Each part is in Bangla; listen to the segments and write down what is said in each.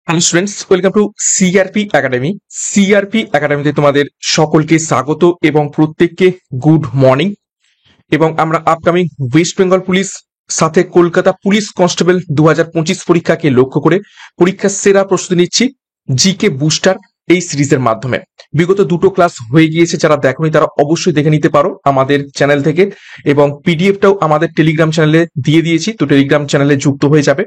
Hello students, welcome to CRP academy. CRP একাডেমিতে তোমাদের সকলকে স্বাগত এবং প্রত্যেককে গুড মর্নিং। এবং আমরা আপকামিং ওয়েস্ট বেঙ্গল পুলিশ সাথে কলকাতা পুলিশ কনস্টেবল 2025 পরীক্ষাকে লক্ষ্য করে পরীক্ষার সেরা প্রস্তুতি নিচ্ছি জিকে বুস্টার এই সিরিজের মাধ্যমে। বিগত দুটো ক্লাস হয়ে গিয়েছে, যারা দেখোনি তারা অবশ্যই দেখে নিতে পারো আমাদের চ্যানেল থেকে, এবং পিডিএফটাও আমাদের টেলিগ্রাম চ্যানেলে দিয়ে দিয়েছি, তো টেলিগ্রাম চ্যানেলে যুক্ত হয়ে যাবে।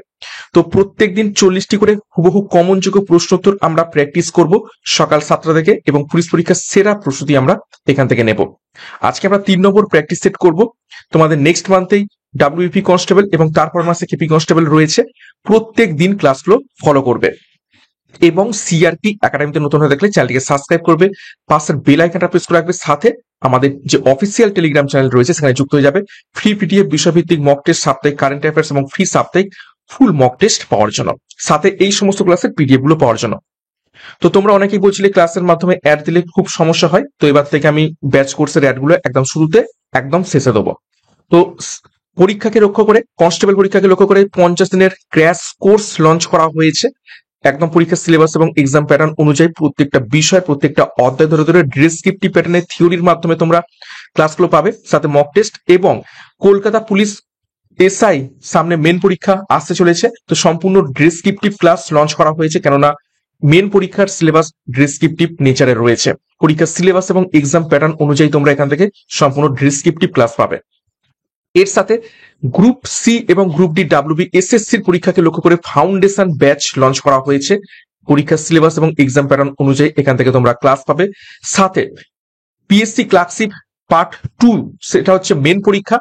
তো প্রত্যেকদিন 40টি করে হুবহু কমনযোগ্য প্রশ্নোত্তর আমরা প্র্যাকটিস করব সকাল 7টা থেকে, এবং পুলিশ পরীক্ষার সেরা প্রস্তুতি আমরা এখান থেকে নেব। আজকে আমরা 3 নম্বর প্র্যাকটিস সেট করব। তোমাদের নেক্সট মান্থেই ডাব্লিউপি কনস্টেবল এবং তারপর মাসে কেপি কনস্টেবল রয়েছে। প্রত্যেক দিন ক্লাসগুলো ফলো করবে এবং সিআরপি একাডেমিতে নতুন হয়ে দেখলে চ্যানেলটিকে সাবস্ক্রাইব করবে, পাশের বেল আইকনটা প্রেস করে রাখবে, সাথে আমাদের যে অফিসিয়াল টেলিগ্রাম চ্যানেল রয়েছে সেখানে যুক্ত হয়ে যাবে ফ্রি পিডিএফ, বিষয়ভিত্তিক মক টেস্ট, সাপ্তাহিক কারেন্ট অ্যাফেয়ার্স এবং ফ্রি সাপ্তাহিক ফুল মক টেস্ট পাওয়ার জন্য, সাথে এই সমস্ত ক্লাসের পিডিএফ গুলো পাওয়ার জন্য। তো তোমরা অনেকেই বলছিলে ক্লাসের মাধ্যমে অ্যাড দিলে খুব সমস্যা হয়, তো এবার থেকে আমি ব্যাচ কোর্সের অ্যাড গুলো একদম শুরুতে একদম শেষে দেবো। তো পরীক্ষাকে লক্ষ্য করে, কনস্টেবল পরীক্ষাকে লক্ষ্য করে 50 দিনের ক্র্যাশ কোর্স লঞ্চ করা হয়েছে। একদম পরীক্ষার সিলেবাস এবং এক্সাম প্যাটার্ন অনুযায়ী প্রত্যেকটা বিষয়, প্রত্যেকটা অধ্যায় ধরে ধরে ডেসক্রিপটিভ প্যাটার্নের থিওরির মাধ্যমে তোমরা ক্লাসগুলো পাবে, সাথে মক টেস্ট। এবং কলকাতা পুলিশ এসআই সামনে মেন পরীক্ষা আসতে চলেছে, তো সম্পূর্ণ ডেসক্রিপটিভ ক্লাস লঞ্চ করা হয়েছে, কেননা মেন পরীক্ষার সিলেবাস ডেসক্রিপটিভ নেচারে রয়েছে। পরীক্ষার সিলেবাস এবং এক্সাম প্যাটার্ন অনুযায়ী তোমরা এখান থেকে সম্পূর্ণ ডেসক্রিপটিভ ক্লাস পাবে। এর সাথে গ্রুপ সি এবং গ্রুপ ডি ডাব্লিউবি এসএসসির পরীক্ষাকে লক্ষ্য করে ফাউন্ডেশন ব্যাচ লঞ্চ করা হয়েছে। পরীক্ষার সিলেবাস এবং এক্সাম প্যাটার্ন অনুযায়ী এখান থেকে তোমরা ক্লাস পাবে। সাথে পিএসসি ক্লার্কশিপ পার্ট 2, সেটা হচ্ছে মেন পরীক্ষা,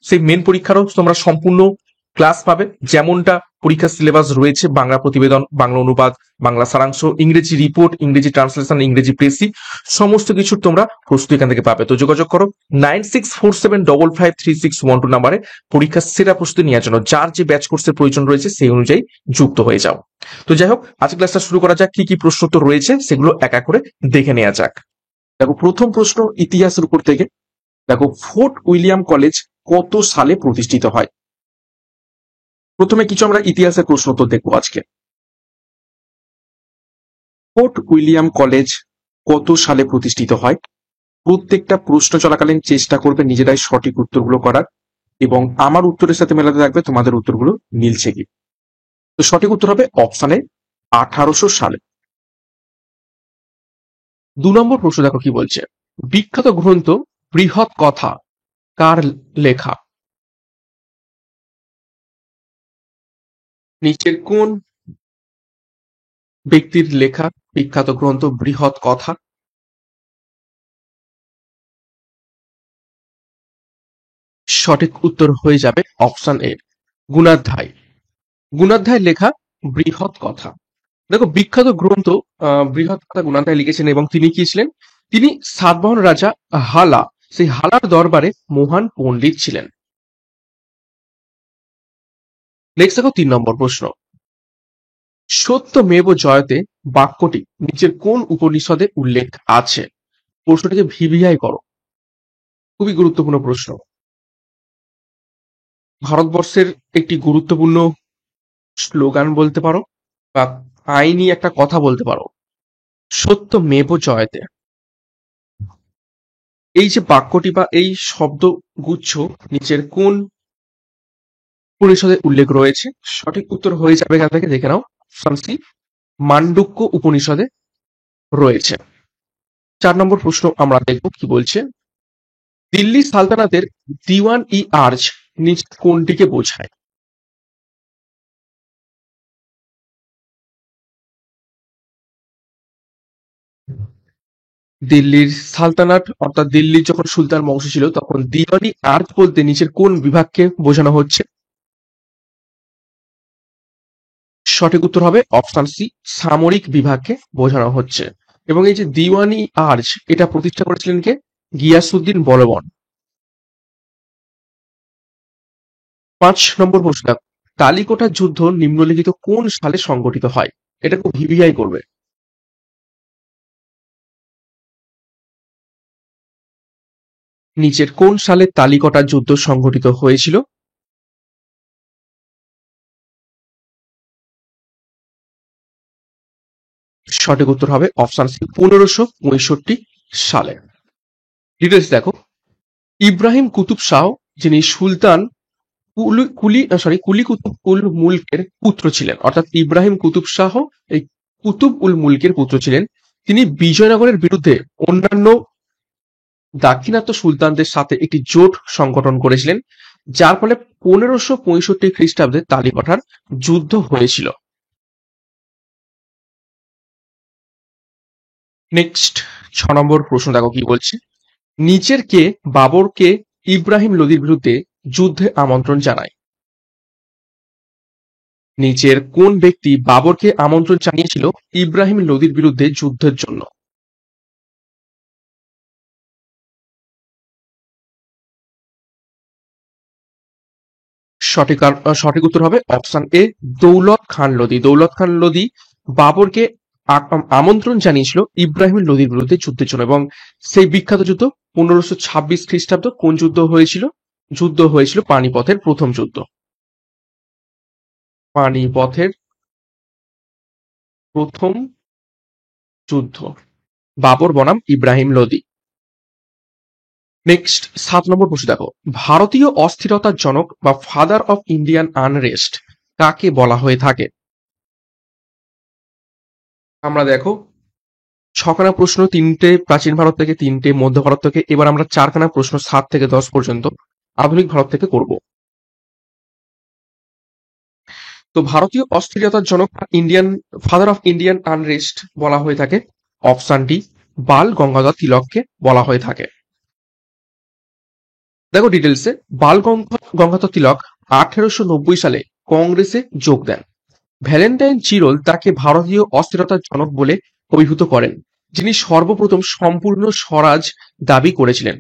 সেই মেন পরীক্ষারও তোমরা সম্পূর্ণ ক্লাস পাবে, যেমনটা পরীক্ষার সিলেবাস রয়েছে: বাংলা প্রতিবেদন, বাংলা অনুবাদ, বাংলা সারাংশ, ইংরেজি রিপোর্ট, ইংরেজি ট্রান্সলেশন, ইংরেজি প্রেসি, সমস্ত কিছুর তোমরা প্রস্তুতি এখান থেকে পাবে। তো যোগাযোগ করো 9647553612 নাম্বারে পরীক্ষার সেরা প্রস্তুতি নেওয়ার জন্য। যার যে ব্যাচ কোর্সের প্রয়োজন রয়েছে সেই অনুযায়ী যুক্ত হয়ে যাও। তো যাই হোক, আজকে ক্লাসটা শুরু করা যাক। কি কি প্রশ্নোত্তর রয়েছে সেগুলো এক এক করে দেখে নেওয়া যাক। দেখো, প্রথম প্রশ্ন ইতিহাসের উপর থেকে। দেখো, ফোর্ট উইলিয়াম কলেজ কত সালে প্রতিষ্ঠিত হয়? প্রথমে কিছু আমরা ইতিহাসের প্রশ্নোত্তর দেখবো আজকে। ফোর্ট উইলিয়াম কলেজ কত সালে প্রতিষ্ঠিত হয়? প্রত্যেকটা প্রশ্ন চলাকালীন চেষ্টা করবে নিজেরাই সঠিক উত্তরগুলো করার, এবং আমার উত্তরের সাথে মেলাতে থাকবে তোমাদের উত্তরগুলো মিলছে কি। তো সঠিক উত্তর হবে অপশানে 1800 সালে। 2 নম্বর প্রশ্ন দেখো কি বলছে। বিখ্যাত গ্রন্থ বৃহৎ কথা কার লেখা? নিচের কোন ব্যক্তির লেখা বিখ্যাত গ্রন্থ বৃহৎ কথা? সঠিক উত্তর হয়ে যাবে অপশন এ, গুণাধ্যায়। গুণাধ্যায় লেখা বৃহৎ কথা। দেখো, বিখ্যাত গ্রন্থ বৃহৎ কথা গুণাধ্যায় লিখেছেন, এবং তিনি কি ছিলেন? তিনি সাতবাহন রাজা হালা, সেই হালার দরবারে মহান পণ্ডিত ছিলেন। নেক্সট দেখো 3 নম্বর প্রশ্ন। সত্যমেব জয়তে বাক্যটি নিচের কোন উপনিষদে উল্লেখ আছে? প্রশ্নটিকে ভিভিআই করো, খুবই গুরুত্বপূর্ণ প্রশ্ন। ভারতবর্ষের একটি গুরুত্বপূর্ণ স্লোগান বলতে পারো, বা আইনি একটা কথা বলতে পারো, সত্যমেব জয়তে। এই যে বাক্যটি বা এই শব্দগুচ্ছ নিচের কোন উপনিষদে উল্লেখ রয়েছে? সঠিক উত্তর হয়ে যাবে এখান থেকে, দেখে নাও, অপশন সি, মান্ডুক্য উপনিষদে রয়েছে। 4 নম্বর প্রশ্ন আমরা দেখব কি বলছে। দিল্লি সালতানাতের দিওয়ান ই আর্জ নিচ কোনটিকে বোঝায়? দিল্লির সালতানাত অর্থাৎ দিল্লির যখন সুলতান বংশ ছিল তখন দিওয়ান ই আর্জ বলতে নিচের কোন বিভাগকে বোঝানো হচ্ছে? সঠিক উত্তর হবে অপশন সি, সামরিক বিভাগকে বোঝানো হচ্ছে। এবং এই যে দিওয়ানি আর্জ, এটা প্রতিষ্ঠা করেছিলেন কে? গিয়াসউদ্দিন বলবন। 5 নম্বর প্রশ্ন, তালিকোটা যুদ্ধ নিম্নলিখিত কোন সালে সংগঠিত হয়? এটা খুব ভিভিআই করবে। নিচের কোন সালে তালিকোটা যুদ্ধ সংগঠিত হয়েছিল? সঠিক উত্তর হবে অপশন সি 1565 সালে। ডিটেলস দেখো, ইব্রাহিম কুতুব শাহ যিনি সুলতান কুলি কুতুব উল মুলকের পুত্র ছিলেন, অর্থাৎ ইব্রাহিম কুতুব শাহ এই কুতুব উল মুলকের পুত্র ছিলেন। তিনি বিজয়নগরের বিরুদ্ধে অন্যান্য দাক্ষিণাত্য সুলতানদের সাথে একটি জোট সংগঠন করেছিলেন, যার ফলে 1565 খ্রিস্টাব্দে তালিকঠার যুদ্ধ হয়েছিল। নেক্সট 6 নম্বর প্রশ্ন দেখো কি বলছে, নিচের কে বাবরকে ইব্রাহিম লোদির বিরুদ্ধে যুদ্ধে আমন্ত্রণ জানায়? নিচের কোন ব্যক্তি বাবরকে আমন্ত্রণ জানিয়েছিল ইব্রাহিম লোদির বিরুদ্ধে যুদ্ধের জন্য? সঠিক উত্তর হবে অপশন এ দৌলত খান লোদি। দৌলত খান লোদি বাবরকে আমন্ত্রণ জানিয়েছিল ইব্রাহিম লোদির বিরুদ্ধে যুদ্ধের জন্য, এবং সেই বিখ্যাত যুদ্ধ 1526 খ্রিস্টাব্দ কোন যুদ্ধ হয়েছিল? যুদ্ধ হয়েছিল পানিপথের প্রথম যুদ্ধ। পানিপথের প্রথম যুদ্ধ, বাবর বনাম ইব্রাহিম লোদি। নেক্সট 7 নম্বর প্রশ্ন দেখো, ভারতীয় অস্থিরতার জনক বা ফাদার অফ ইন্ডিয়ান আনরেস্ট কাকে বলা হয়ে থাকে? আমরা দেখো 6খানা প্রশ্ন, 3টে প্রাচীন ভারত থেকে, 3টে মধ্য ভারত থেকে, এবার আমরা 4খানা প্রশ্ন 7 থেকে 10 পর্যন্ত আধুনিক ভারত থেকে করব। তো ভারতীয় অস্থিরতার জনক Indian father of Indian unrest বলা হয়ে থাকে অপশন ডি বাল গঙ্গাধর তিলককে বলা হয়ে থাকে। দেখো ডিটেলসে, বাল গঙ্গাধর তিলক 1890 সালে কংগ্রেসে যোগ দেন। ভ্যালেন্টাইন চিরল তাকে ভারতীয় অস্থিরতার জনক বলে অভিভূত করেন, যিনি সর্বপ্রথম সম্পূর্ণ স্বরাজ দাবি করেছিলেন।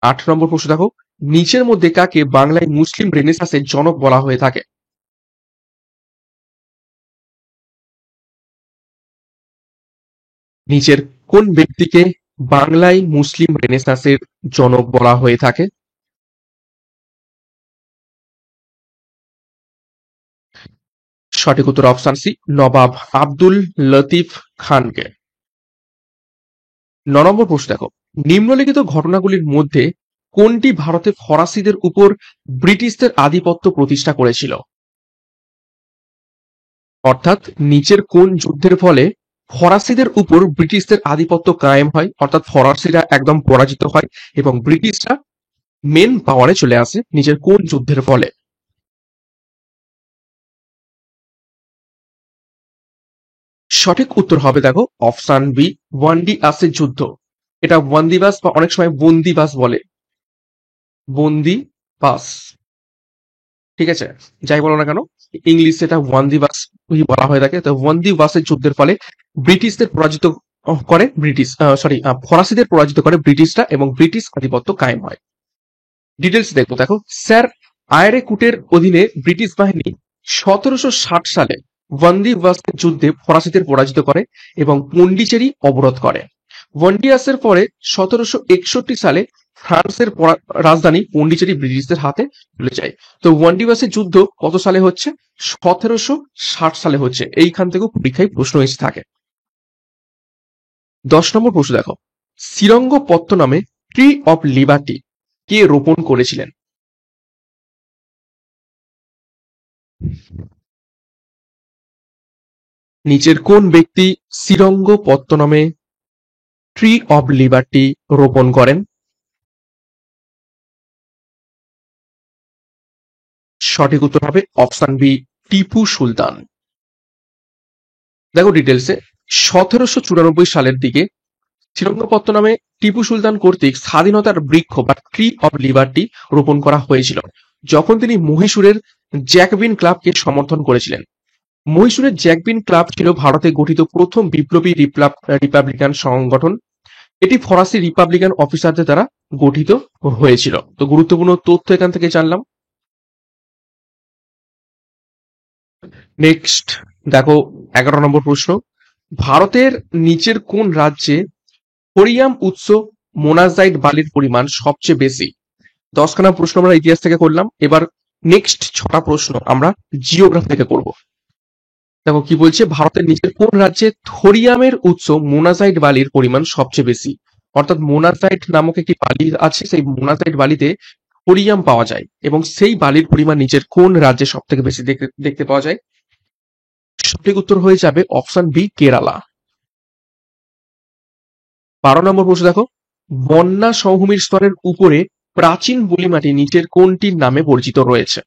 8 নম্বর প্রশ্ন দেখো, নিচের মধ্যে কাকে বাংলায় মুসলিম রেনেসাঁসের জনক বলা হয়ে থাকে? নিচের কোন ব্যক্তিকে বাংলায় মুসলিম রেনেসাঁসের জনক বলা হয়ে থাকে? সঠিক উত্তর অপশন সি নবাব আব্দুল লতিফ খানকে। 9 নম্বর প্রশ্ন দেখো, নিম্নলিখিত ঘটনাগুলির মধ্যে কোনটি ভারতে ফরাসিদের উপর ব্রিটিশদের আধিপত্য প্রতিষ্ঠা করেছিল? অর্থাৎ নিচের কোন যুদ্ধের ফলে ফরাসিদের উপর ব্রিটিশদের আধিপত্য কায়েম হয়, অর্থাৎ ফরাসিরা একদম পরাজিত হয় এবং ব্রিটিশরা মেন পাওয়ারে চলে আসে নিচের কোন যুদ্ধের ফলে? সঠিক উত্তর হবে দেখো অপশন বি ওয়ান্ডি আসের যুদ্ধ। এটা ওয়ান্দিবাস বা অনেক সময় বন্দিবাস বলে, বন্দিবাস, ঠিক আছে, যাই বলো না কেন ইংলিশে এটা ওয়ান্দিবাস বলা হয়ে থাকে। তো ওয়ান্দিবাসের যুদ্ধের ফলে ব্রিটিশদের পরাজিত করে ফরাসিদের পরাজিত করে ব্রিটিশরা এবং ব্রিটিশ আধিপত্য কায়েম হয়। ডিটেলস দেখো, দেখো স্যার আয়রে কুটের অধীনে ব্রিটিশ বাহিনী 1760 সালে ওয়ান্দিবাসের যুদ্ধে ফরাসিদের পরাজিত করে এবং পন্ডিচেরি অবরোধ করে। ওয়ান্ডিয়াসের পরে 1761 সালে ফ্রান্সের রাজধানী পন্ডিচেরি ব্রিটিশদের হাতে চলে যায়। তো ওয়ান্ডিবাসের যুদ্ধ কত সালে হচ্ছে? 1760 সালে হচ্ছে। এইখান থেকেও পরীক্ষায় প্রশ্ন এসে থাকে। 10 নম্বর প্রশ্ন দেখো, শ্রীরঙ্গপত্তনমে ট্রি অফ লিবার্টি কে রোপণ করেছিলেন? নিচের কোন ব্যক্তি শ্রীরঙ্গপত্তনমে ট্রি অব লিবার্টি রোপণ করেন? সঠিক উত্তর হবে অপশন বি টিপু সুলতান। দেখো ডিটেলসে, 1794 সালের দিকে শ্রীরঙ্গপত্তনমে টিপু সুলতান কর্তৃক স্বাধীনতার বৃক্ষ বা ট্রি অব লিবার্টি রোপণ করা হয়েছিল, যখন তিনি মহীশূরের জ্যাকবিন ক্লাবকে সমর্থন করেছিলেন। মহীশূরের জ্যাকবিন ক্লাব ছিল ভারতে গঠিত প্রথম বিপ্লবী রিপাবলিকান সংগঠন। এটি ফরাসি রিপাবলিকান অফিসারদের দ্বারা গঠিত হয়েছিল। তো গুরুত্বপূর্ণ তথ্য এখান থেকে জানলাম। নেক্সট দেখো 11 নম্বর প্রশ্ন, ভারতের নিচের কোন রাজ্যে থোরিয়াম উৎস মোনাজাইট বালির পরিমাণ সবচেয়ে বেশি? 10খানা প্রশ্ন আমরা ইতিহাস থেকে করলাম, এবার নেক্সট 6টা প্রশ্ন আমরা জিওগ্রাফি থেকে করব। দেখো কি বলছে, ভারতের নিচের কোন রাজ্যে থোরিয়ামের উৎস মোনাজাইট বালির পরিমাণ সবচেয়ে বেশি? অর্থাৎ মোনাজাইট নামক একটি বালি আছে, সেই মোনাজাইট বালিতে থোরিয়াম পাওয়া যায় এবং সেই বালির পরিমাণ নিচের কোন রাজ্যে সব থেকে বেশি দেখতে পাওয়া যায়? সঠিক উত্তর হয়ে যাবে অপশন বি, কেরালা। 12 নম্বর প্রশ্ন দেখো, বন্যা সমভূমির স্তরের উপরে প্রাচীন পলিমাটি নিচের কোনটির নামে পরিচিত রয়েছে?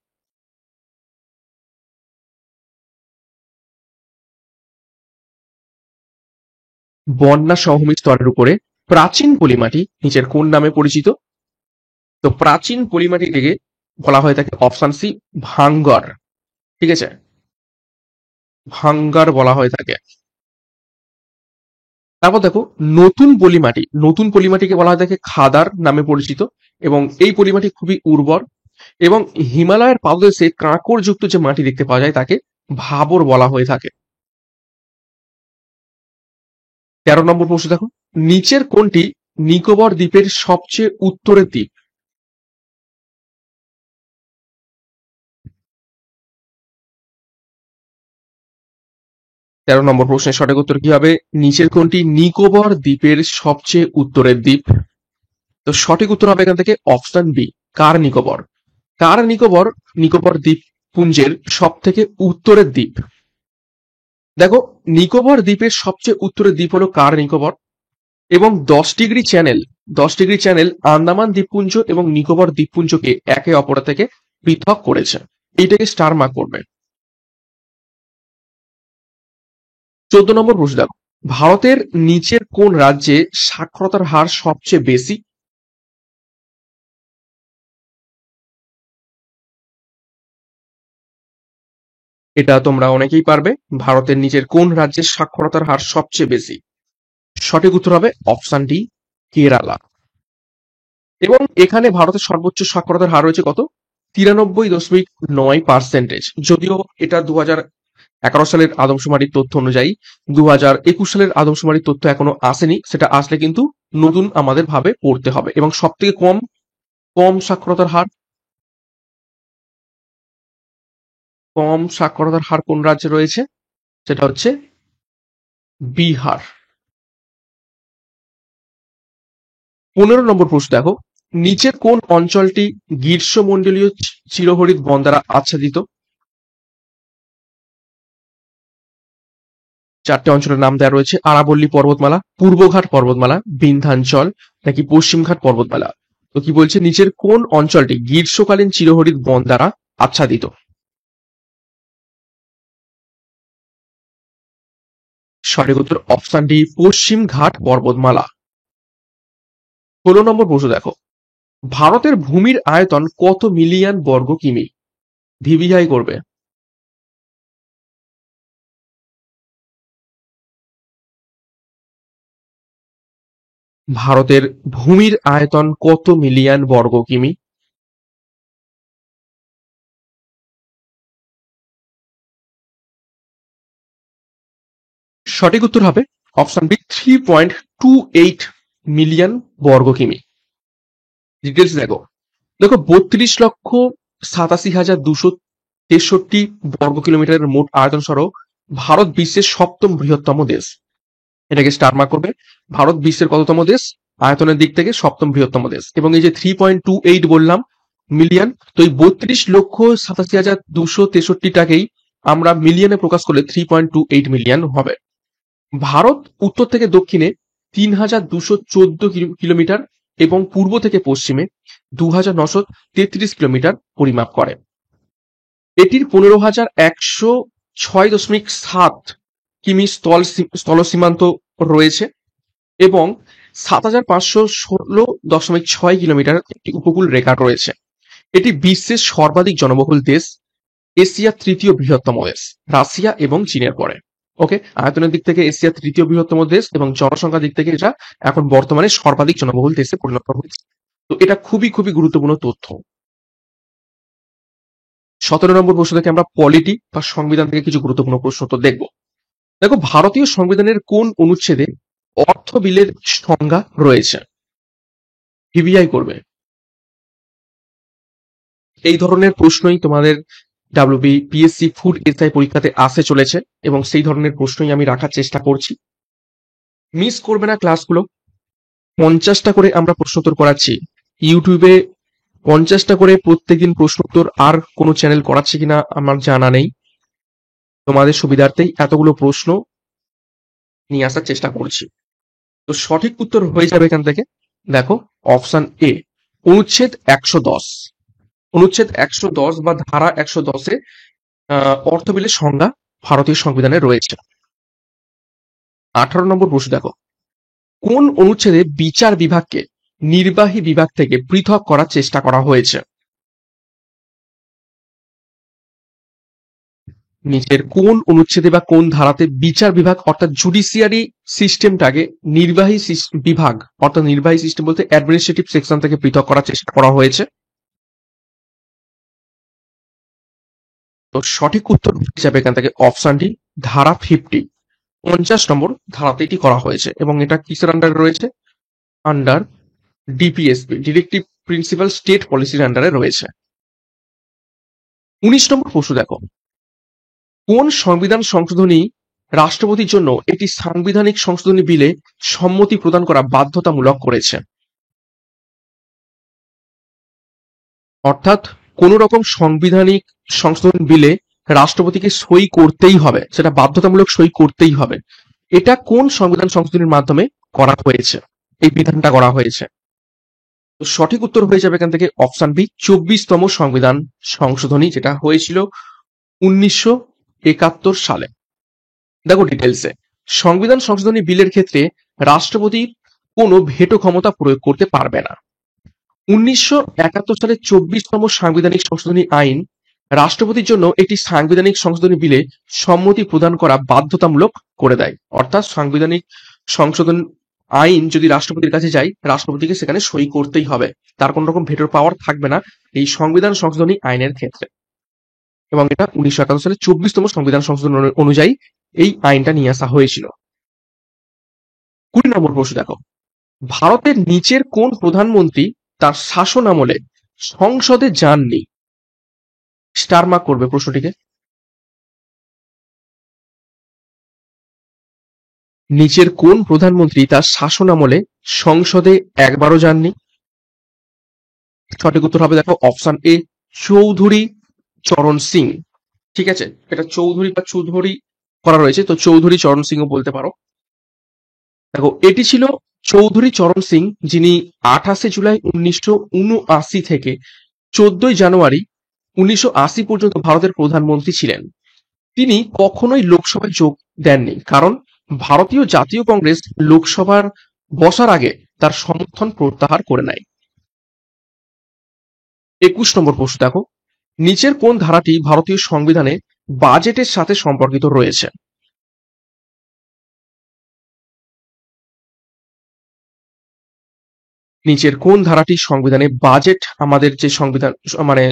বন্যা সমভূমির স্তরের উপরে প্রাচীন পলিমাটি নিচের কোন নামে পরিচিত? তো প্রাচীন পলিমাটিকে বলা হয়ে থাকে অপশন সি, ভাঙ্গর। ঠিক আছে, ভাঙ্গার বলা হয়ে থাকে। তারপর দেখো, নতুন পলিমাটিকে বলা হয়ে থাকে খাদার নামে পরিচিত এবং এই পলিমাটি খুবই উর্বর এবং হিমালয়ের পাদদেশে কাঁকড়যুক্ত যে মাটি দেখতে পাওয়া যায় তাকে ভাবর বলা হয়ে থাকে। 13 নম্বর প্রশ্ন দেখো, নিচের কোনটি নিকোবর দ্বীপের সবচেয়ে উত্তরের দ্বীপ? 13 নম্বর প্রশ্নের সঠিক উত্তর কি হবে? নিচের কোনটি নিকোবর দ্বীপের সবচেয়ে উত্তরের দ্বীপ? তো সঠিক উত্তর হবে এখান থেকে অপশন বি, কার নিকোবর। কার নিকোবর নিকোবর দ্বীপপুঞ্জের সব থেকে উত্তরের দ্বীপ। দেখো, নিকোবর দ্বীপের সবচেয়ে উত্তরের দ্বীপ হলো কার নিকোবর এবং 10 ডিগ্রি চ্যানেল আন্দামান দ্বীপপুঞ্জ এবং নিকোবর দ্বীপপুঞ্জকে একে অপর থেকে পৃথক করেছে। এইটাকে স্টার মার্ক করবে। 14 নম্বর প্রশ্ন দেখো, ভারতের নিচের কোন রাজ্যে সাক্ষরতার হার সবচেয়ে বেশি? এটা তোমরা অনেকেই পারবে। ভারতের নিচের কোন রাজ্যের সাক্ষরতার হার সবচেয়ে বেশি? সঠিক উত্তর হবে অপশন ডি, কেরালা। এবং এখানে ভারতের সর্বোচ্চ সাক্ষরতার হার রয়েছে কত? 93.9%। যদিও এটা 2011 সালের আদমশুমারির তথ্য অনুযায়ী 2021 সালের আদমশুমারির তথ্য এখনো আসেনি, সেটা আসলে কিন্তু নতুন আমাদের ভাবে পড়তে হবে। এবং সব থেকে কম কম সাক্ষরতার হার কোন রাজ্যে রয়েছে? সেটা হচ্ছে বিহার। 15 নম্বর প্রশ্ন দেখো, নিচের কোন অঞ্চলটি গ্রীষ্মমণ্ডলীয় চিরহরিৎ বন দ্বারা আচ্ছাদিত? 4টে অঞ্চলের নাম দেওয়া রয়েছে, আরাবল্লী পর্বতমালা, পূর্বঘাট পর্বতমালা, বিন্ধ্যাঞ্চল নাকি পশ্চিমঘাট পর্বতমালা। তো কি বলছে, নিচের কোন অঞ্চলটি গ্রীষ্মকালীন চিরহরিৎ বন দ্বারা আচ্ছাদিত? সঠিক উত্তর অপশন ডি, পশ্চিম ঘাট পর্বতমালা। 16 নম্বর প্রশ্ন দেখো, ভারতের ভূমির আয়তন কত মিলিয়ন বর্গ কিমি? ভিভিআই করবে। ভারতের ভূমির আয়তন কত মিলিয়ন বর্গ কিমি? সঠিক উত্তর হবে অপশন বি, 3.28 মিলিয়ন বর্গ কিমি। ডিটেলস দেখো, দেখো 32,87,263 বর্গ কিলোমিটারের মোট আয়তন সহ ভারত বিশ্বের সপ্তম বৃহত্তম দেশ। এটাকে স্টার মার্ক করবে। ভারত বিশ্বের কততম দেশ? আয়তনের দিক থেকে সপ্তম বৃহত্তম দেশ। এবং এই যে 3.28 বললাম মিলিয়ন, তো এই 32,87,263টাকেই আমরা মিলিয়নে প্রকাশ করলে 3.28 মিলিয়ন হবে। ভারত উত্তর থেকে দক্ষিণে 3,214 কিলোমিটার এবং পূর্ব থেকে পশ্চিমে 2,933 কিলোমিটার পরিমাপ করে। এটির 15,106.7 কিমি স্থলসীমান্ত রয়েছে এবং 7,516.6 কিলোমিটার একটি উপকূল রেখা রয়েছে। এটি বিশ্বের সর্বাধিক জনবহুল দেশ, এশিয়ার তৃতীয় বৃহত্তম দেশ, রাশিয়া এবং চীনের পরে। ওকে, আয়তনের দিক থেকে এশিয়ার তৃতীয় বৃহত্তম দেশ এবং জনসংখ্যার দিক থেকে এটা এখন বর্তমানে সর্বাধিক জনবহুল দেশে পরিণত হয়েছে। তো এটা খুবই খুবই গুরুত্বপূর্ণ তথ্য। 17 নম্বর প্রশ্ন থেকে আমরা পলিটি বা সংবিধান থেকে কিছু গুরুত্বপূর্ণ প্রশ্ন তো দেখবো। দেখো, ভারতীয় সংবিধানের কোন অনুচ্ছেদে অর্থ বিলের সংজ্ঞা রয়েছে? ভিভিআই করবে। এই ধরনের প্রশ্নই তোমাদের পিএসসি ফুড এসআই পরীক্ষাতে আসতে চলেছে এবং সেই ধরনের প্রশ্নই আমি রাখার চেষ্টা করছি। মিস করবে না ক্লাসগুলো। 50টা করে আমরা প্রশ্নোত্তর করাচ্ছি ইউটিউবে। 50টা করে প্রত্যেকদিন প্রশ্নোত্তর আর কোনো চ্যানেল করাচ্ছে কিনা আমার জানা নেই। তোমাদের সুবিধার্থেই এতগুলো প্রশ্ন নিয়ে আসার চেষ্টা করছি। তো সঠিক উত্তর হয়ে যাবে এখান থেকে, দেখো অপশন এ, অনুচ্ছেদ 110। অনুচ্ছেদ 110 বা ধারা 110-এ অর্থবিলের সংজ্ঞা ভারতীয় সংবিধানে রয়েছে। 18 নম্বর প্রশ্ন দেখো, কোন অনুচ্ছেদে বিচার বিভাগকে নির্বাহী বিভাগ থেকে পৃথক করার চেষ্টা করা হয়েছে? নিচের কোন অনুচ্ছেদে বা কোন ধারাতে বিচার বিভাগ অর্থাৎ জুডিশিয়ারি সিস্টেমটাকে নির্বাহী বিভাগ অর্থাৎ নির্বাহী সিস্টেম বলতে অ্যাডমিনিস্ট্রেটিভ সেকশন থেকে পৃথক করার চেষ্টা করা হয়েছে? তো সঠিক উত্তর হিসাবে এখান থেকে অপশন ডি, ধারা 50। 50 নম্বর ধারাতে এটি করা হয়েছে এবং এটা কিসের আন্ডারে রয়েছে? Under DPSP, directive principal state পলিসির আন্ডারে রয়েছে। 19 নম্বর প্রশ্ন দেখো, কোন সংবিধান সংশোধনী রাষ্ট্রপতির জন্য একটি সাংবিধানিক সংশোধনী বিলে সম্মতি প্রদান করা বাধ্যতামূলক করেছে? অর্থাৎ কোন রকম সাংবিধানিক সংশোধন বিলে রাষ্ট্রপতিকে সই করতেই হবে, সেটা বাধ্যতামূলক সই করতেই হবে। এটা কোন সংবিধান সংশোধনীর মাধ্যমে করা হয়েছে, এই বিধানটা করা হয়েছে? তো সঠিক উত্তর হয়ে যাবে এখান থেকে অপশন বি, 24তম সংবিধান সংশোধনী, যেটা হয়েছিল 1971 সালে। দেখো ডিটেলসে, সংবিধান সংশোধনী বিলের ক্ষেত্রে রাষ্ট্রপতি কোনো ভেটো ক্ষমতা প্রয়োগ করতে পারবে না। 1971 সালে 24তম সাংবিধানিক সংশোধনী আইন রাষ্ট্রপতির জন্য একটি সাংবিধানিক সংশোধনী বিলে সম্মতি প্রদান করা বাধ্যতামূলক করে দেয়। অর্থাৎ সাংবিধানিক সংশোধন আইন যদি রাষ্ট্রপতির কাছে যায়, রাষ্ট্রপতিকে সেখানে সই করতেই হবে, তার কোন রকম ভেটোর পাওয়ার থাকবে না এই সংবিধান সংশোধনী আইনের ক্ষেত্রে। এবং এটা 1971 সালে 24তম সংবিধান সংশোধন অনুযায়ী এই আইনটা নিয়ে আসা হয়েছিল। 20 নম্বর প্রশ্ন দেখো, ভারতের নিচের কোন প্রধানমন্ত্রী তার শাসন আমলে সংসদে যাননি? স্টার মার্ক করবে প্রশ্নটিকে। নিচের কোন প্রধানমন্ত্রী তার শাসন আমলে সংসদে একবারও যাননি? সঠিক উত্তর হবে দেখো অপশন এ, চৌধুরী চরণ সিং। ঠিক আছে, এটা চৌধুরী বা চৌধুরী করা রয়েছে, তো চৌধুরী চরণ সিংও বলতে পারো। দেখো এটি ছিল চৌধুরী চরণ সিং, যিনি 28শে জুলাই 1979 থেকে 14ই জানুয়ারি 1980 পর্যন্ত ভারতের প্রধানমন্ত্রী ছিলেন। তিনি কখনোই লোকসভায় যোগ দেননি, কারণ ভারতীয় জাতীয় কংগ্রেস লোকসভার বসার আগে তার সমর্থন প্রত্যাহার করে নেয়। 21 নম্বর প্রশ্ন দেখো, নিচের কোন ধারাটি ভারতীয় সংবিধানে বাজেটের সাথে সম্পর্কিত রয়েছে? নিচের কোন ধারাটি সংবিধানে বাজেট, আমাদের যে সংবিধান মানে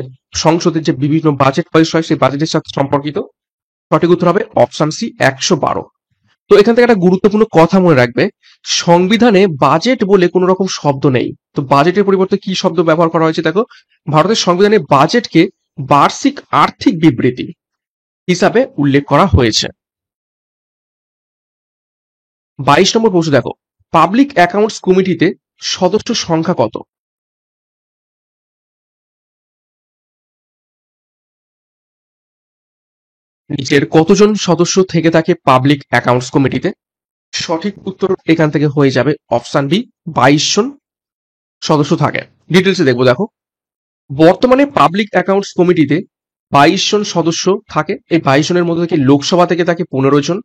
সংসদের যে বিভিন্ন বাজেট পাস হয় সেই বাজেটের সাথে সম্পর্কিত? সঠিক উত্তর হবে অপশন সি, 112। তো এখান থেকে একটা গুরুত্বপূর্ণ কথা মনে রাখবে, সংবিধানে বাজেট বলে কোনো রকম শব্দ নেই। তো বাজেটের পরিবর্তে কি শব্দ ব্যবহার করা হয়েছে দেখো, ভারতের সংবিধানে বাজেটকে বার্ষিক আর্থিক বিবৃতি হিসাবে উল্লেখ করা হয়েছে। 22 নম্বর প্রশ্ন দেখো, পাবলিক অ্যাকাউন্টস কমিটিতে সদস্য সংখ্যা কত? নিচের কতজন সদস্য থেকে থাকে পাবলিক অ্যাকাউন্টস কমিটিতে? সঠিক উত্তর এখান থেকে হয়ে যাবে অপশন বি, 22 জন সদস্য থাকে। ডিটেলসে দেখবো, দেখো বর্তমানে পাবলিক অ্যাকাউন্টস কমিটিতে 22 জন সদস্য থাকে। এই 22 জনের মধ্যে থেকে লোকসভা থেকে থাকে 15 জন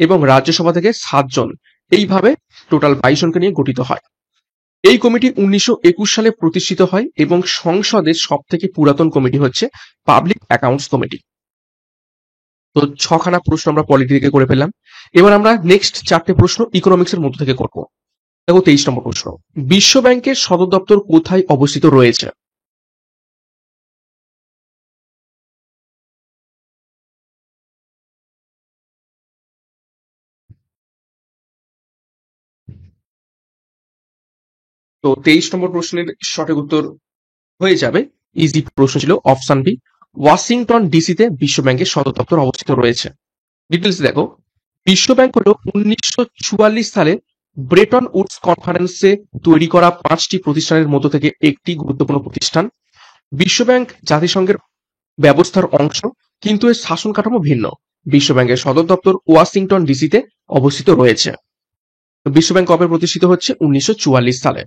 এবং রাজ্যসভা থেকে 7 জন, এইভাবে টোটাল 22 জনকে নিয়ে গঠিত হয়। এই কমিটি 1921 সালে প্রতিষ্ঠিত হয় এবং সংসদের সব থেকে পুরাতন কমিটি হচ্ছে পাবলিক অ্যাকাউন্টস কমিটি। তো 6খানা প্রশ্ন আমরা পলিটি থেকে করে ফেললাম। এবার আমরা নেক্সট 4টে প্রশ্ন ইকোনমিক্স এর মধ্যে থেকে করব। দেখো 23 নম্বর প্রশ্ন, বিশ্ব ব্যাংকের সদর দপ্তর কোথায় অবস্থিত রয়েছে? তো 23 নম্বর প্রশ্নের সঠিক উত্তর হয়ে যাবে, ইজি প্রশ্ন ছিল, অপশন বি, ওয়াশিংটন ডিসিতে বিশ্বব্যাংকের সদর দপ্তর অবস্থিত রয়েছে। ডিটেলস দেখো, বিশ্বব্যাংক হলো 1944 সালে ব্রেটন উডস কনফারেন্সে তৈরি করা 5টি প্রতিষ্ঠানের মধ্য থেকে একটি গুরুত্বপূর্ণ প্রতিষ্ঠান। বিশ্বব্যাংক জাতিসংঘের ব্যবস্থার অংশ, কিন্তু এর শাসন কাঠামো ভিন্ন। বিশ্বব্যাংকের সদর দপ্তর ওয়াশিংটন ডিসিতে অবস্থিত রয়েছে। বিশ্বব্যাংক কবে প্রতিষ্ঠিত হচ্ছে? 1944 সালে।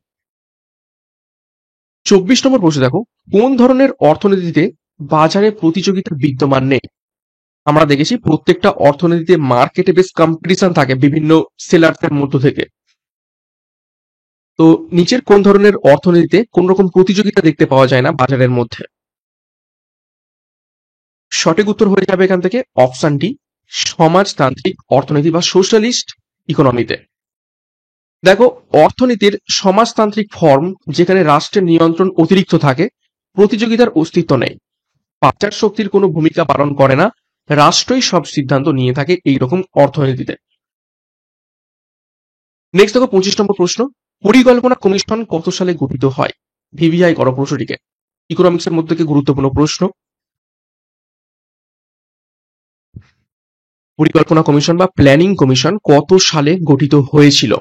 24 নম্বর প্রশ্ন দেখো, কোন ধরনের অর্থনীতিতে বাজারে প্রতিযোগিতা বিদ্যমান নেই? আমরা দেখেছি প্রত্যেকটা অর্থনীতিতে মার্কেটে বেশ কম্পিটিশন থাকে বিভিন্ন সেলারদের মধ্য থেকে। তো নিচের কোন ধরনের অর্থনীতিতে কোন রকম প্রতিযোগিতা দেখতে পাওয়া যায় না বাজারের মধ্যে? সঠিক উত্তর হয়ে যাবে এখান থেকে অপশন ডি, সমাজতান্ত্রিক অর্থনীতি বা সোশ্যালিস্ট ইকোনমিতে। দেখো, অর্থনীতির সমাজতান্ত্রিক ফর্ম, যেখানে রাষ্ট্রের নিয়ন্ত্রণ অতিরিক্ত থাকে, প্রতিযোগিতার অস্তিত্ব নেই, বাজার শক্তির কোনো ভূমিকা পালন করে না, রাষ্ট্রই সব সিদ্ধান্ত নিয়ে থাকে এইরকম অর্থনীতিতে। নেক্সট দেখো 25 নম্বর প্রশ্ন, পরিকল্পনা কমিশন কত সালে গঠিত হয়? ভিভিআই করো প্রশ্নটিকে, ইকোনমিক্স এর মধ্যে থেকে গুরুত্বপূর্ণ প্রশ্ন। পরিকল্পনা কমিশন বা প্ল্যানিং কমিশন কত সালে গঠিত হয়েছিল?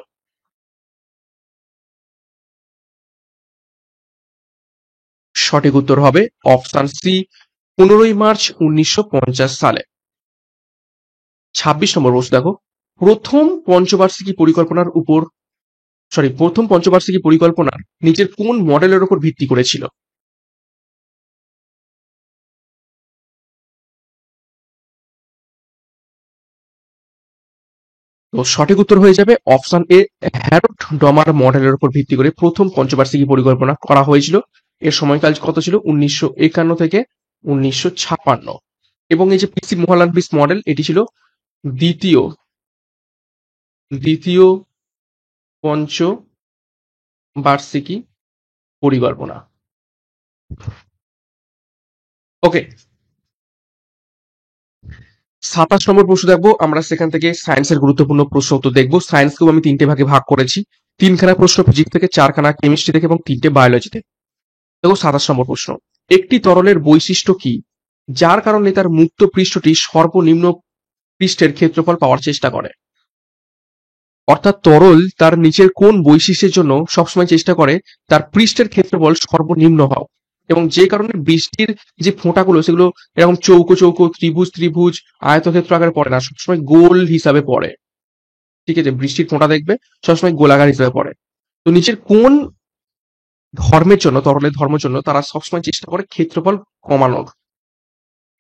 সঠিক উত্তর হবে অপশন সি, 15 মার্চ 1950 সালে। 26 নম্বর প্রশ্ন দেখো, প্রথম পঞ্চবার্ষিকী পরিকল্পনার উপর প্রথম পঞ্চবার্ষিকী পরিকল্পনার নিচের কোন মডেলের উপর ভিত্তি করেছিল? তো সঠিক উত্তর হয়ে যাবে অপশন এ, হ্যারল্ড ডমার মডেলের উপর ভিত্তি করে প্রথম পঞ্চবার্ষিকী পরিকল্পনা করা হয়েছিল। এর সময়কাল কত ছিল? 1951 থেকে 1956। এবং এই যে পিসি মোহনলাল মডেল, এটি ছিল দ্বিতীয় দ্বিতীয় পঞ্চবার্ষিকী পরিকল্পনা। ওকে, 27 নম্বর প্রশ্ন দেখবো আমরা, সেখান থেকে সায়েন্সের গুরুত্বপূর্ণ প্রশ্ন উত্তর দেখবো। সায়েন্সকেও আমি 3টে ভাগে ভাগ করেছি, 3খানা প্রশ্ন ফিজিক্স থেকে, 4খানা কেমিস্ট্রি থেকে এবং 3টে বায়োলজিতে। দেখো 27 নম্বর প্রশ্ন, একটি তরলের বৈশিষ্ট্য কি যার কারণে তার মুক্ত পৃষ্ঠটি সর্বনিম্ন পৃষ্ঠের ক্ষেত্রফল পাওয়ার চেষ্টা করে? অর্থাৎ তরল তার নিচের কোন বৈশিষ্ট্যের জন্য সবসময় চেষ্টা করে তার পৃষ্ঠের ক্ষেত্রফল সর্বনিম্ন হওয়া, এবং যে কারণে বৃষ্টির যে ফোঁটাগুলো সেগুলো এরকম চৌকো চৌকো, ত্রিভুজ ত্রিভুজ, আয়তক্ষেত্র আকারে পড়ে না, সবসময় গোল হিসাবে পড়ে। ঠিক আছে, বৃষ্টির ফোঁটা দেখবে সবসময় গোলাকার হিসাবে পড়ে। তো নিচের কোন ধর্মের জন্য, তরলের ধর্মের জন্য তারা সবসময় চেষ্টা করে ক্ষেত্রফল কমানোর?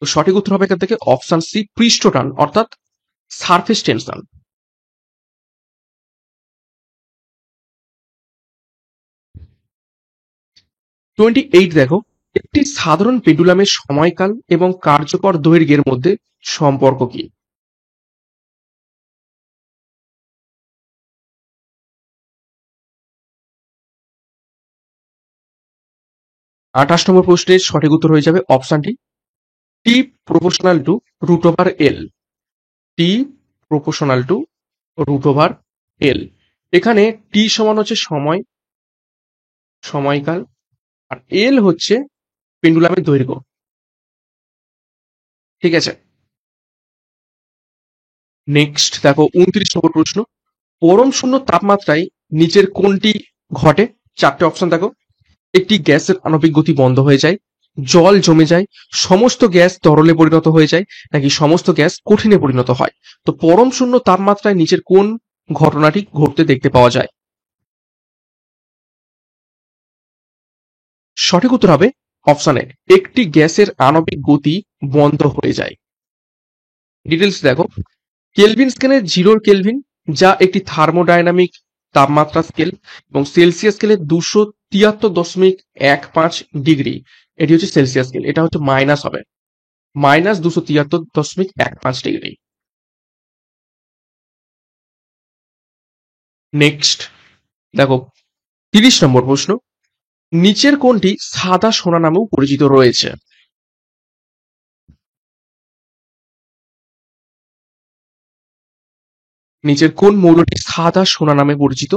তো সঠিক উত্তর হবে এখান থেকে অপশন সি, পৃষ্ঠটান, অর্থাৎ সারফেস টেনশন। 28 দেখো, একটি সাধারণ পেন্ডুলামের সময়কাল এবং কার্যকর দৈর্ঘ্যের মধ্যে সম্পর্ক কি? 28 নম্বর প্রশ্নের সঠিক উত্তর হয়ে যাবে অপশনটি T proportional to root over L. T proportional to root over L. এখানে টি সমান হচ্ছে সময়কাল, আর এল হচ্ছে পেন্ডুলামের দৈর্ঘ্য। ঠিক আছে, নেক্সট দেখো 29 নম্বর প্রশ্ন, পরম শূন্য তাপমাত্রায় নিচের কোনটি ঘটে? 4টে অপশন দেখো, একটি গ্যাসের আণবিক গতি বন্ধ হয়ে যায়, জল জমে যায়, সমস্ত গ্যাস তরলে পরিণত হয়ে যায়, নাকি সমস্ত গ্যাস কঠিনে পরিণত হয়। তো পরম শূন্য তাপমাত্রায় নিচের কোন ঘটনাটি ঘটতে দেখতে পাওয়া যায়? সঠিক উত্তর হবে অপশন এ, একটি গ্যাসের আণবিক গতি বন্ধ হয়ে যায়। ডিটেলস দেখো, কেলভিন স্কেলের 0 কেলভিন, যা একটি থার্মোডাইনামিক তাপমাত্রা স্কেল, এবং সেলসিয়াস স্কেলে 273.15 ডিগ্রি, এটি হচ্ছে সেলসিয়াস স্কেল, এটা হচ্ছে মাইনাস হবে, -273.15 ডিগ্রি। নেক্সট দেখো 30 নম্বর প্রশ্ন, নিচের কোনটি সাদা সোনা নামেও পরিচিত রয়েছে? নিচের কোন মৌলটি সাদা সোনা নামে পরিচিত?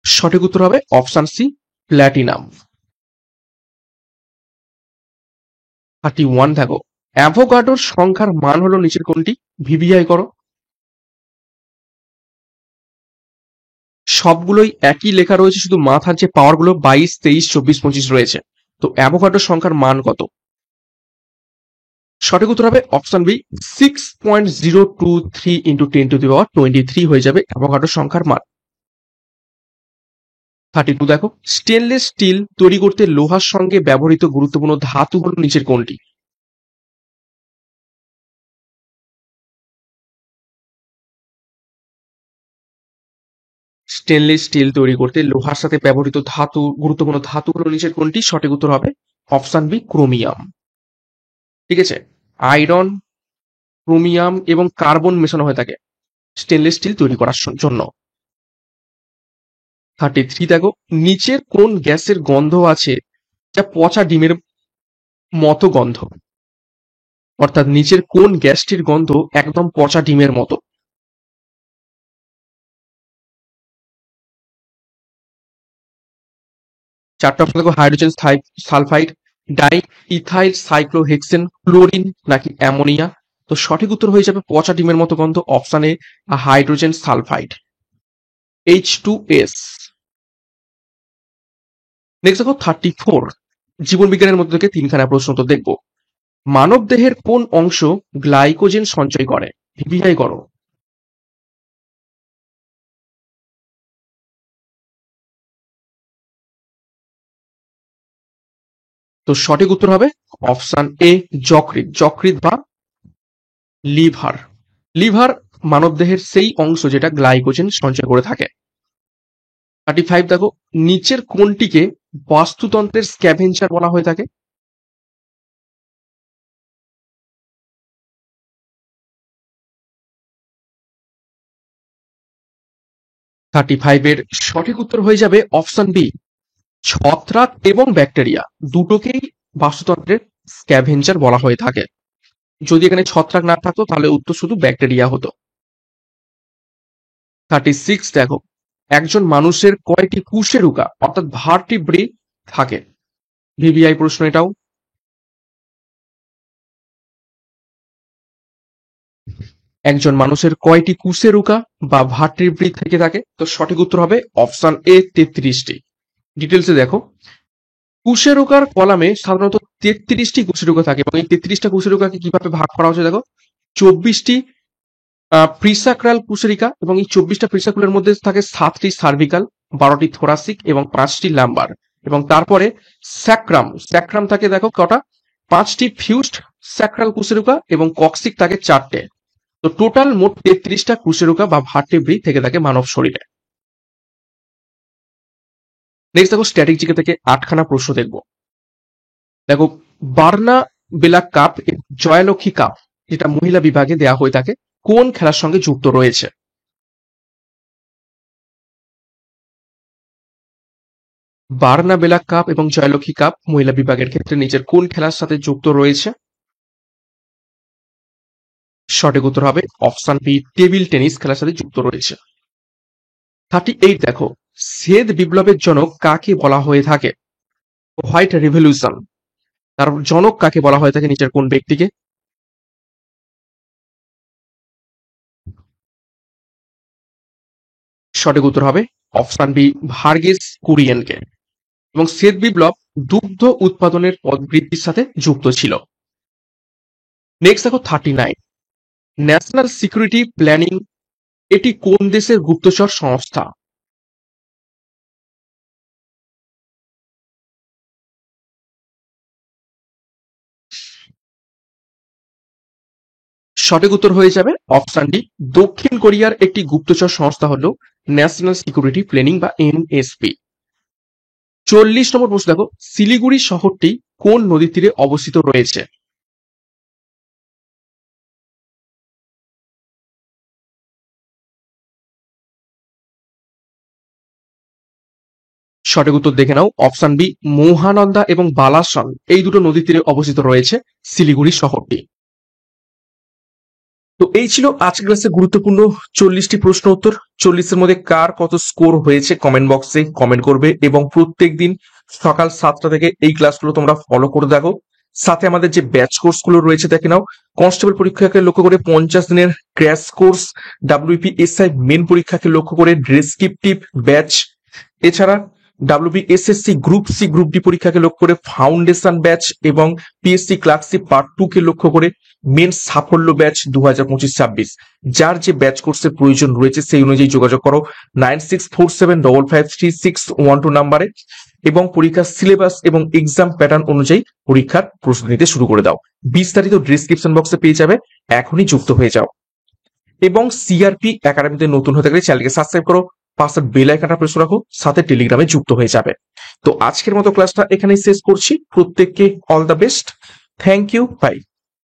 সঠিক উত্তর হবে অপশন সি, প্ল্যাটিনাম। 31 দেখো অ্যাভোগাড্রোর সংখ্যার মান হলো নিচের কোনটি? ভিভিআই করো। সবগুলোই একই লেখা রয়েছে, শুধু মাথার যে পাওয়ার গুলো 22, 23, 24, 25 রয়েছে। তো অ্যাভোগাড্রোর সংখ্যার মান কত? সঠিক উত্তর হবে অপশন বি, 6.023 ইন্টু 10⁻23 হয়ে যাবে অ্যাভোগাড্রোর সংখ্যার মান। 32 দেখো স্টেনলেস স্টিল তৈরি করতে লোহার সঙ্গে ব্যবহৃত গুরুত্বপূর্ণ ধাতু হলো নিচের কোনটি? স্টেনলেস স্টিল তৈরি করতে লোহার সাথে ব্যবহৃত গুরুত্বপূর্ণ ধাতু হলো নিচের কোনটি? সঠিক উত্তর হবে অপশন বি, ক্রোমিয়াম। ঠিক আছে, আয়রন, ক্রোমিয়াম এবং কার্বন মেশানো হয়ে থাকে স্টেনলেস স্টিল তৈরি করার জন্য। 33 দেখো নিচের কোন গ্যাসের গন্ধ আছে যা পচা ডিমের মতো গন্ধ? অর্থাৎ নিচের কোন গ্যাসটির গন্ধ একদম পচা ডিমের মতো? চারটা অপশন দেখো, hydrogen sulphide, die ethyl cyclohexane, chlorine নাকি অ্যামোনিয়া। তো সঠিক উত্তর হয়ে যাবে পচা ডিমের মতো গন্ধ, option A hydrogen sulphide, H2S। Next দেখো 34, জীবন বিজ্ঞানের মধ্যে থেকে তিনখানা প্রশ্ন তো দেখবো। মানব দেহের কোন অংশ গ্লাইকোজেন সঞ্চয় করে? ভিভিআই করো। তো সঠিক উত্তর হবে অপশন এ, যকৃৎ। যকৃৎ বা লিভার। লিভার মানবদেহের সেই অংশ যেটা গ্লাইকোজেন সঞ্চয় করে থাকে। 35 দেখো নিচের কোনটিকে বাস্তুতন্ত্রের স্ক্যাভেঞ্জার বলা হয়ে থাকে? থার্টি ফাইভের সঠিক উত্তর হয়ে যাবে অপশন বি, ছত্রাক এবং ব্যাকটেরিয়া দুটোকেই বাস্তুতন্ত্রের স্ক্যাভেঞ্জার বলা হয়ে থাকে। যদি এখানে ছত্রাক না থাকতো তাহলে উত্তর শুধু ব্যাকটেরিয়া হতো। 36 দেখো একজন মানুষের কয়টি কুশেরুকা অর্থাৎ ভার্টিব্রি থাকে? ভিভিআই প্রশ্ন এটাও। একজন মানুষের কয়টি কুশেরুকা বা ভার্টিব্রি থেকে থাকে? তো সঠিক উত্তর হবে অপশন এ, 33টি। ডিটেলসে দেখো কুশেরুকার কলামে সাধারণত 33টি কুশেরুকা থাকে এবং এই 33টা কুশেরুকাকে কিভাবে ভাগ করা হচ্ছে দেখো, 24টি প্রিসাক্রাল কুশেরিকা এবং এই 24টা প্রিসাকুলের মধ্যে থাকে 7টি সার্ভিকাল, 12টি থোরাসিক এবং 5টি লাম্বার। এবং তারপরে স্যাক্রাম থাকে দেখো কটা, 5টি ফিউজড স্যাক্রাল কুশেরুকা এবং কক্সিক থাকে 4টে। তো টোটাল মোট 33টা কুশেরুকা বা ভার্টিব্রি থেকে থাকে মানব শরীরে। নেক্সট দেখো স্ট্যাটিক জিকে থেকে 8খানা প্রশ্ন দেখবো। দেখো বার্না বেলা কাপ, জয়ালক্ষ্মী কাপ যেটা মহিলা বিভাগে দেয়া হয়ে থাকে কোন খেলার সঙ্গে যুক্ত রয়েছে? বার্না বেলা কাপ এবং জয়লক্ষ্মী কাপ মহিলা বিভাগের ক্ষেত্রে নিচের কোন খেলার সাথে যুক্ত রয়েছে? সঠিক উত্তর হবে অপশন বি, টেবিল টেনিস খেলার সাথে যুক্ত রয়েছে। 38 দেখো শ্বেত বিপ্লবের জনক কাকে বলা হয়ে থাকে? হোয়াইট রিভলিউশন, তার জনক কাকে বলা হয়ে থাকে নিচের কোন ব্যক্তিকে? সঠিক উত্তর হবে অপশন বি, ভার্গিস কুরিয়েনকে। এবং শ্বেত বিপ্লব দুগ্ধ উৎপাদনের পদ বৃদ্ধির সাথে যুক্ত ছিল। নেক্সট দেখো 39, ন্যাশনাল সিকিউরিটি প্ল্যানিং এটি কোন দেশের গুপ্তচর সংস্থা? সঠিক উত্তর হয়ে যাবে অপশন ডি, দক্ষিণ কোরিয়ার একটি গুপ্তচর সংস্থা হলো ন্যাশনাল সিকিউরিটি প্ল্যানিং বা এনএসপি। 40 নম্বর প্রশ্ন দেখো শিলিগুড়ি শহরটি কোন নদীর তীরে অবস্থিত রয়েছে? সঠিক উত্তর দেখে নাও অপশন বি, মহানন্দা এবং বালাসন এই দুটো নদীর তীরে অবস্থিত রয়েছে শিলিগুড়ি শহরটি। তো এই ছিল আজকের ক্লাসে গুরুত্বপূর্ণ 40টি প্রশ্ন উত্তর। 40-এর মধ্যে কার কত স্কোর হয়েছে কমেন্ট বক্সে কমেন্ট করবে, এবং প্রত্যেক দিন সকাল 7টা থেকে এই ক্লাসগুলো তোমরা ফলো করে দেখো। সাথে আমাদের যে ব্যাচ কোর্স গুলো রয়েছে দেখে নাও। কনস্টেবল পরীক্ষাকে লক্ষ্য করে 50 দিনের ক্র্যাশ কোর্স, WPSI মেন পরীক্ষাকে লক্ষ্য করে ডেসক্রিপটিভ ব্যাচ, এছাড়া WBSSC group C group D পরীক্ষাকে লক্ষ্য করে ফাউন্ডেশন ব্যাচ, এবং PSC ক্লার্কশিপ পার্ট 2 কে লক্ষ্য করে মেন সাফল্য ব্যাচ 2025-26। যার যে ব্যাচ কোর্সের প্রয়োজন রয়েছে সেই অনুযায়ী যোগাযোগ করো 9647553612 নাম্বারে, এবং পরীক্ষার সিলেবাস এবং এক্সাম প্যাটার্ন অনুযায়ী পরীক্ষার প্রস্তুতি নিতে শুরু করে দাও। বিস্তারিত ডেসক্রিপশন বক্সে পেয়ে যাবে, এখনই যুক্ত হয়ে যাও। এবং সিআরপি একাডেমিতে নতুন হতে গেলে চ্যানেলকে সাবস্ক্রাইব করো, পাশের বেল আইকনটা প্রেস রাখো, সাথে টেলিগ্রামে যুক্ত হয়ে যাবে। তো আজকের মতো ক্লাসটা এখানেই শেষ করছি। প্রত্যেককে all the best, thank you, by.